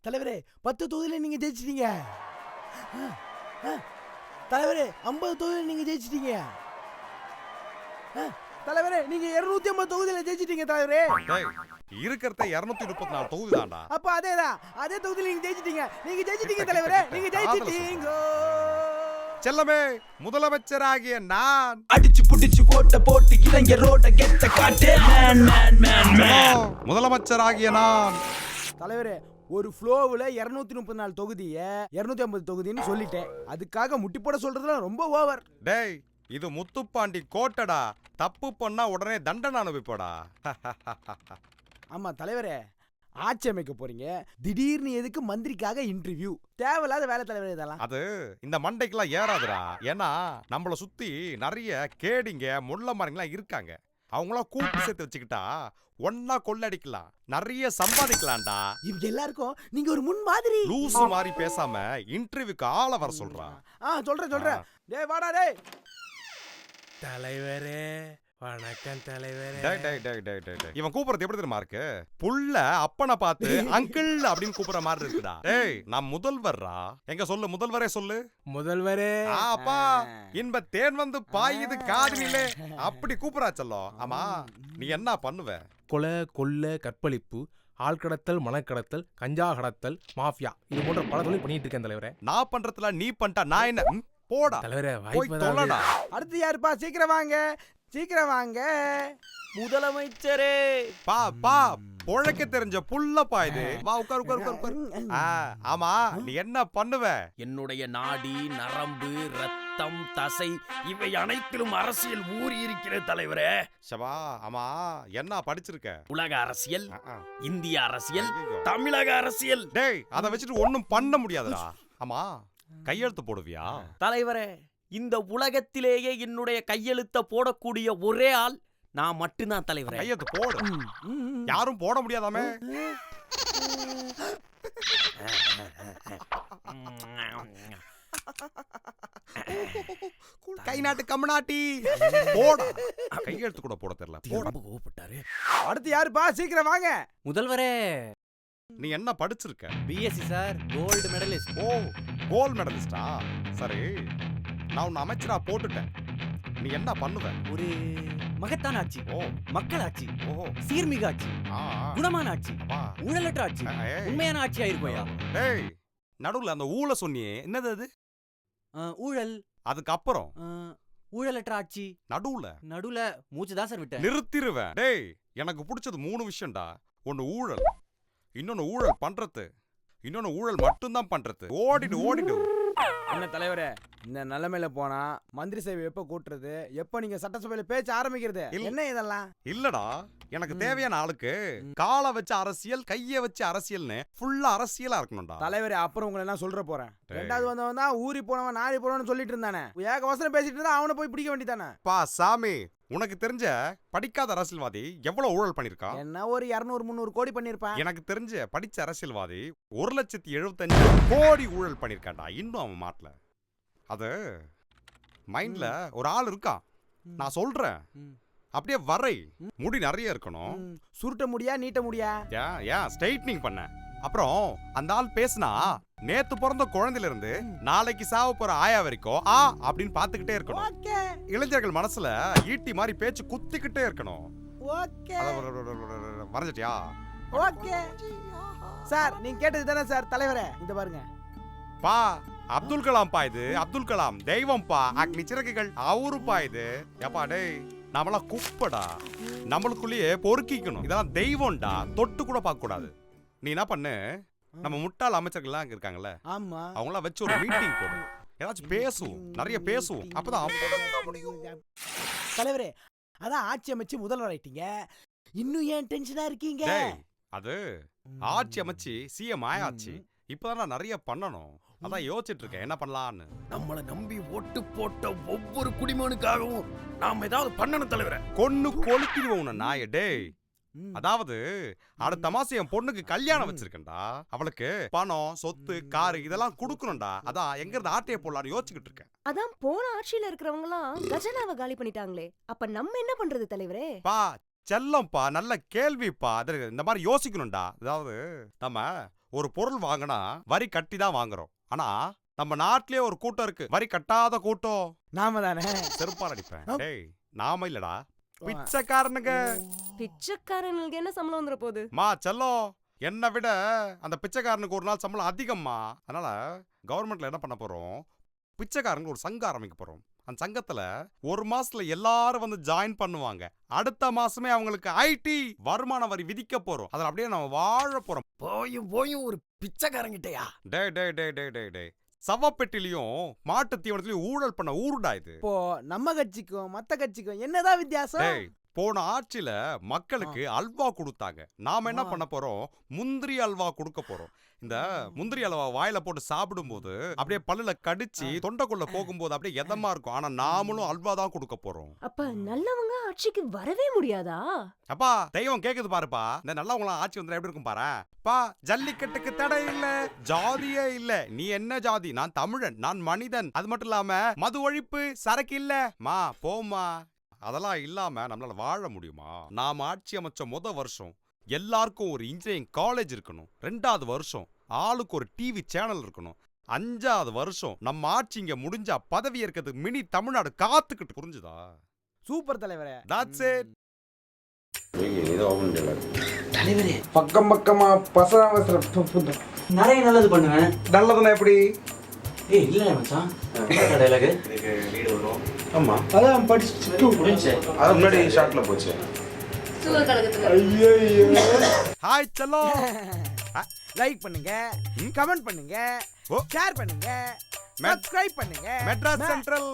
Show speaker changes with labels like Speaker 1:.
Speaker 1: தலைவரே 10 தொகுதியில நீங்க ஜெயிச்சிட்டீங்க. தலைவரே 50 தொகுதியில நீங்க ஜெயிச்சிட்டீங்க. தலைவரே நீங்க 250 தொகுதியில ஜெயிச்சிட்டீங்க தலைவரே.
Speaker 2: இருக்கிறத 234 தொகுதி தான்டா.
Speaker 1: அப்ப அதேதான், அதே தொகுதியில நீங்க ஜெயிச்சிட்டீங்க. நீங்க ஜெயிச்சிட்டீங்க தலைவரே, நீங்க ஜெயிச்சிட்டீங்க.
Speaker 2: செல்லமே, முதலமைச்சராகிய நான்
Speaker 3: அடிச்சு புடிச்சு போட்டு இளைஞரோட கெத்த காட்டு மேன் மேன் மேன் மேன்.
Speaker 2: முதலமைச்சராகிய நான்
Speaker 1: தலைவரே ஒரு ஃப்ளோவுல 234 தொகுதியை 250 தொகுதின்னு சொல்லிட்டேன். அதுக்காக முட்டி போட சொல்றதுல ரொம்ப ஓவர்.
Speaker 2: டேய், இது முத்துப்பாண்டி கோட்டடா. தப்பு பண்ணா உடனே தண்டனை அனுபவிப்படா.
Speaker 1: ஆமா தலைவரே, ஆட்சி அமைக்க போறீங்க, திடீர்னு எதுக்கு மந்திரிக்காக இன்டர்வியூ? தேவையில்லாத வேலை தலைவரே இதெல்லாம்.
Speaker 2: அது இந்த மண்டைக்கெல்லாம் ஏறாதுடா. ஏன்னா நம்மள சுத்தி நிறைய கேடிங்க முள்ள மரங்களாம் இருக்காங்க. அவங்களாம் கூட்டு சேர்த்து வச்சுக்கிட்டா ஒன்னா கொள்ளடிக்கலாம், நிறைய சம்பாதிக்கலாம்டா.
Speaker 1: இவங்க எல்லாருக்கும் நீங்க ஒரு முன் மாதிரி.
Speaker 2: லூசு மாதிரி பேசாம இன்டர்வியூக்கு ஆள வர சொல்றான்.
Speaker 1: சொல்றேன். டேய் வாடா டேய்.
Speaker 4: தலைவரே வணக்கம் தலைவரே.
Speaker 2: இவன் கூப்பிடுறது எப்படி தெரியுமா இருக்கு? புள்ள அப்பனை பார்த்து அங்கிள் அப்படின்னு கூப்பிடுற மாதிரி இருக்குடா. டேய், நான் முதல்வர்ரா. எங்க சொல்லு, முதல்வரே சொல்லு.
Speaker 4: முதல்வரே.
Speaker 2: அப்பா, இன்ப தேன் வந்து பாயுது காதினிலே அப்படி கூப்பிடா செல்லம். ஆமா, நீ என்ன பண்ணுவ?
Speaker 4: கொலை, கொள்ளை, கற்பழிப்பு, ஆள் கடத்தல், மனக்கடத்தல், கஞ்சா கடத்தல், மாஃபியா, இது போன்ற பல தொழில் பண்ணிட்டு இருக்கேன் தலைவரே.
Speaker 2: நான் பண்றதுல நீ பண்ணிட்டா நான் என்ன? போடா
Speaker 4: தலைவரே,
Speaker 2: போய் தொலைடா.
Speaker 1: அடுத்து யாருப்பா? சீக்கிரம் வாங்க, சீக்கிரம் வாங்க.
Speaker 5: முதலமைச்சரே.
Speaker 2: பா பொழைக்க தெரிஞ்ச புள்ளப்பா இது. வா உட்கார் உட்கார் உட்கார். ஆமா, நீ என்ன பண்ணுவ?
Speaker 5: என்னுடைய நாடி, நரம்பு, ரத்தம், தசை இவை அனைத்திலும் அரசியல் ஊறி இருக்கிற தலைவரே.
Speaker 2: சபா, ஆமா, என்ன படிச்சிருக்க?
Speaker 5: உலக அரசியல், இந்திய அரசியல், தமிழக அரசியல்.
Speaker 2: டேய், அதை வச்சுட்டு ஒண்ணும் பண்ண முடியாதுடா. ஆமா, கையெழுத்து போடுவியா?
Speaker 5: தலைவரே, இந்த உலகத்திலேயே என்னுடைய கையெழுத்த போடக்கூடிய ஒரே ஆள் நான் மட்டும்தான் தலைவரே.
Speaker 2: கையெழுத்து போடு. யாரும் போட முடியாதாமே. கை நாட்டு கம்மநாட்டி போடா. கையெழுத்து கூட போட தெரியல.
Speaker 5: கூப்பிட்டாரு.
Speaker 1: அடுத்து யாருப்பா? சீக்கிரம் வாங்க.
Speaker 5: முதல்வரே.
Speaker 2: நீ என்ன படிச்சிருக்க?
Speaker 5: BSc sir, gold medalist.
Speaker 2: ஓ, கோல்டு மெடலிஸ்டா? சரி, நான் உன்னை அமைச்சரா போட்டுட்டேன். நீ என்ன பண்ணுவ?
Speaker 5: ஒரு மகத்தான ஆட்சி,
Speaker 2: ஓ,
Speaker 5: மக்கள் ஆட்சி,
Speaker 2: ஓஹோ,
Speaker 5: சீர்மிகு ஆட்சி, குணமான ஆட்சி,
Speaker 2: அப்பா,
Speaker 5: ஊழலற்ற ஆட்சி, உண்மையான ஆட்சி ஆயிருப்போயா.
Speaker 2: டேய், நடுவுல அந்த ஊழ சொன்னியே, என்னது அது?
Speaker 5: ஊழல்.
Speaker 2: அதுக்கப்புறம்
Speaker 5: ஊழலற்ற ஆட்சி. நடுவுல மூச்சுதான் சார் விட்டேன்.
Speaker 2: நிறுத்திருவேன். டேய், எனக்கு பிடிச்சது 3 விஷயம்டா. ஒன்னு ஊழல், இன்னொன்னு ஊழல் பண்றது, இன்னொன்னு ஊழல் மட்டும்தான் பண்றது. ஓடிடு.
Speaker 1: என்ன தலைவரே, இந்த நிலைமையில போனா மந்திரி சேவை எப்ப கூட்டுறது? எப்ப நீங்க சட்டசபையில பேச்ச ஆரம்பிக்கிறது? என்ன இதெல்லாம்?
Speaker 2: இல்லடா, எனக்கு தேவையான ஆளுக்கு காலை வச்ச அரசியல், கைய வச்ச அரசியல்னு ஃபுல்லா அரசியலா இருக்கணும்டா.
Speaker 1: தலைவரே, அப்புறம் உங்களை என்ன சொல்ற போறேன். ரெண்டாவது வந்தவன் தான் ஊறி போனவன் நாரி போனவன் சொல்லிட்டு இருந்தானே. ஏக வசனம் பேசிட்டு இருந்தா அவனை போய் பிடிக்க வேண்டியதானே.
Speaker 2: பா சாமி, உனக்கு தெரிஞ்ச படிக்காத அரசியல்வாதி எவ்வளவு ஊழல் பண்ணிருக்கான்?
Speaker 1: என்ன ஒரு 200-300 கோடி பண்ணிருப்பான்.
Speaker 2: எனக்கு தெரிஞ்ச படிச்ச அரசியல்வாதி 1,75,000 கோடி ஊழல் பண்ணிருக்கான்டா. இன்னும் அவன் மாட்டல. அது மைண்ட்ல ஒரு ஆள் இருக்கான். நான் சொல்றேன், அப்படியே வரை முடி நிறைய இருக்கணும்.
Speaker 1: சுருட்ட முடியா, நீட்ட முடியா?
Speaker 2: ஏன் ஸ்ட்ரைட்னிங் பண்ண. அப்புறம் அந்த ஆள் பேசினா நேத்து பிறந்த குழந்தையில இருந்து நாளைக்கு சாவ போற ஆயா வரைக்கும் அப்படின்னு பாத்துக்கிட்டே இருக்கணும். இளைஞர்கள் மனசுல ஈட்டி மாதிரி பேச்சு குத்திக்கிட்டே இருக்கணும். வரைஞ்சிட்டியா?
Speaker 1: ஓகே சார், நீங்க கேட்டது தானே சார் தலைவரே. இந்த பாருங்க
Speaker 2: பா, அப்துல் கலாம் பா, இது அப்துல் கலாம் தெய்வம் பா, அக்னி சிறகுகள் அவருப்பா இது. ஏப்பா டேய், நம்மளாம் குப்படா, நம்மளுக்குள்ளேயே பொறுக்கிக்கணும். இதெல்லாம் தெய்வம்டா, தொட்டு கூட பார்க்க கூடாது. நீ என்ன பண்ணு, நம்ம முட்டாள் அமைச்சர்கள்லாம் அங்க இருக்காங்கல்ல,
Speaker 1: ஆமா,
Speaker 2: அவங்களாம் வச்சு ஒரு மீட்டிங் போடு. ஏதாச்சும் பேசுவோம், நிறைய பேசுவோம். அப்பதான் முடியும்.
Speaker 1: தலைவரே, அதான் ஆட்சி அமைச்சு முதல்வர் ஆயிட்டீங்க, இன்னும் ஏன் டென்ஷனா இருக்கீங்க?
Speaker 2: அது ஆட்சி அமைச்சு சிஎம் ஆயாச்சு, இப்பதான் நிறைய பண்ணணும். அதான் யோசிச்சுட்டு இருக்கேன் என்ன பண்ணலான்னு.
Speaker 5: நம்மள நம்பி ஓட்டு போட்ட ஒவ்வொரு குடிமகனுக்காகவும் நாம ஏதாவது பண்ணணும் தலைவரே.
Speaker 2: கொன்னு கொளுத்திடுவோம் நாய. டேய், அதாவது அடுத்த மாசம் என் பொண்ணுக்கு கல்யாணம் வச்சிருக்கேன்டா. அவளுக்கு பணம், சொத்து, காரு இதெல்லாம் குடுக்கணும்டா. அதான் எங்க இருந்து ஆட்டையை போடலான்னு யோசிச்சுக்கிட்டு இருக்கேன்.
Speaker 6: அதான் போன ஆட்சியில இருக்கிறவங்க எல்லாம் கஜனாவை காலி பண்ணிட்டாங்களே, அப்ப நம்ம என்ன பண்றது தலைவரே?
Speaker 2: பா செல்லம்பா, நல்ல கேள்விப்பா. இந்த மாதிரி யோசிக்கணும்டா. அதாவது நம்ம ஒரு பொருள் வாங்கினா வரி கட்டி தான் வாங்குறோம். ஆனா நம்ம நாட்டிலே ஒரு கூட்டம் இருக்கு, வரி கட்டாத கூட்டம்.
Speaker 1: நாம தானே.
Speaker 2: செருப்பால் அடிப்பேன். டேய், நாம இல்லடா, பிச்சைக்காரனுங்க.
Speaker 6: பிச்சைக்காரனுக்கு என்ன சம்பளம் வந்துற போகுது?
Speaker 2: மா செல்லம், என்னை விட அந்த பிச்சைக்காரனுக்கு ஒரு நாள் சம்பளம் அதிகம்மா. அதனால கவர்மெண்ட்ல என்ன பண்ண போறோம், பிச்சைக்காரனுக்கு ஒரு சங்கம் ஆரம்பிக்க போறோம். அந்த சங்கத்துல ஒரு மாசத்துல எல்லாரும் வந்து ஜாயின் பண்ணுவாங்க. அடுத்த மாசமே அவங்களுக்கு ஐடி வருமான வரி விதிக்க போறோம். அதுல அப்படியே நம்ம வாழ போறோம்.
Speaker 5: போயும் ஒரு பிச்சைக்காரங்கிட்டயா?
Speaker 2: டே டே டே டே டே டே சவப்பெட்டிலையும் மாட்டு தீவனத்திலையும் ஊழல் பண்ண ஊருடா இது.
Speaker 1: இப்போ நம்ம கட்சிக்கும் மத்த கட்சிக்கும் என்னதான் வித்தியாசம்?
Speaker 2: டேய், போன ஆட்சியில மக்களுக்கு அல்வா கொடுத்தாங்க. நாம என்ன பண்ண போறோம், முந்திரி அல்வா கொடுக்க போறோம். இந்த முந்திரி அல்வா வாயில போட்டு சாப்பிடும்போது அப்படியே பல்லுல கடிச்சு தொண்டைக்குள்ள போகும்போது அப்படியே எதமா இருக்கும். ஆனா நாமளும் அல்வா தான் கொடுக்க போறோம்.
Speaker 6: அப்ப நல்லவங்க ஆட்சிக்கு வரவே முடியாதா?
Speaker 2: அப்பா தெய்வம் கேக்குது பாருப்பா. இந்த நல்லவங்களாம் ஆட்சி வந்தா எப்படி இருக்கும் பாரு. பா, ஜல்லிக்கட்டுக்கு தடை இல்ல, ஜாதியே இல்ல. நீ என்ன ஜாதி? நான் தமிழன், நான் மனிதன். அது மட்டும் இல்லாம மது ஒழிப்பு, சரக்கு இல்ல. மா போமா, அதெல்லாம் இல்லாம நம்மளால வாழ முடியுமா? நாம ஆட்சி அமைச்ச வருஷம் எல்லாருக்கும் ஒரு இன்ஜினியரிங் காலேஜ் இருக்கணும். 2வது வருஷம் ஆளுக்கு ஒரு டிவி சேனல் இருக்கணும். 5வது வருஷம் நம்ம ஆட்சி இங்க முடிஞ்சா பதவி இருக்கிறதுக்கு மினி தமிழ்நாடு காத்துக்கிட்டு. புரிஞ்சுதா?
Speaker 1: சூப்பர் தலைவரே.
Speaker 2: That's it.
Speaker 7: தலைவரே,
Speaker 8: பக்கம் பக்கமா பசங்க
Speaker 7: நிறைய நல்லது பண்ணுவேன்.
Speaker 8: நல்லதுன்னா எப்படி?
Speaker 7: ஏய் இல்ல மச்சான், டைலாக்
Speaker 8: இதுக்கு லீடு வரும். ஆமா,
Speaker 7: அதான் படிச்சு முடிஞ்சு.
Speaker 8: அது முன்னாடி ஷார்ட்ல போச்சு.
Speaker 1: ஐயோ,
Speaker 2: ஹாய் செல்லோ.
Speaker 1: லைக் பண்ணுங்க, கமெண்ட் பண்ணுங்க, ஷேர் பண்ணுங்க, சப்ஸ்கிரைப் பண்ணுங்க.
Speaker 2: மெட்ராஸ் சென்ட்ரல்.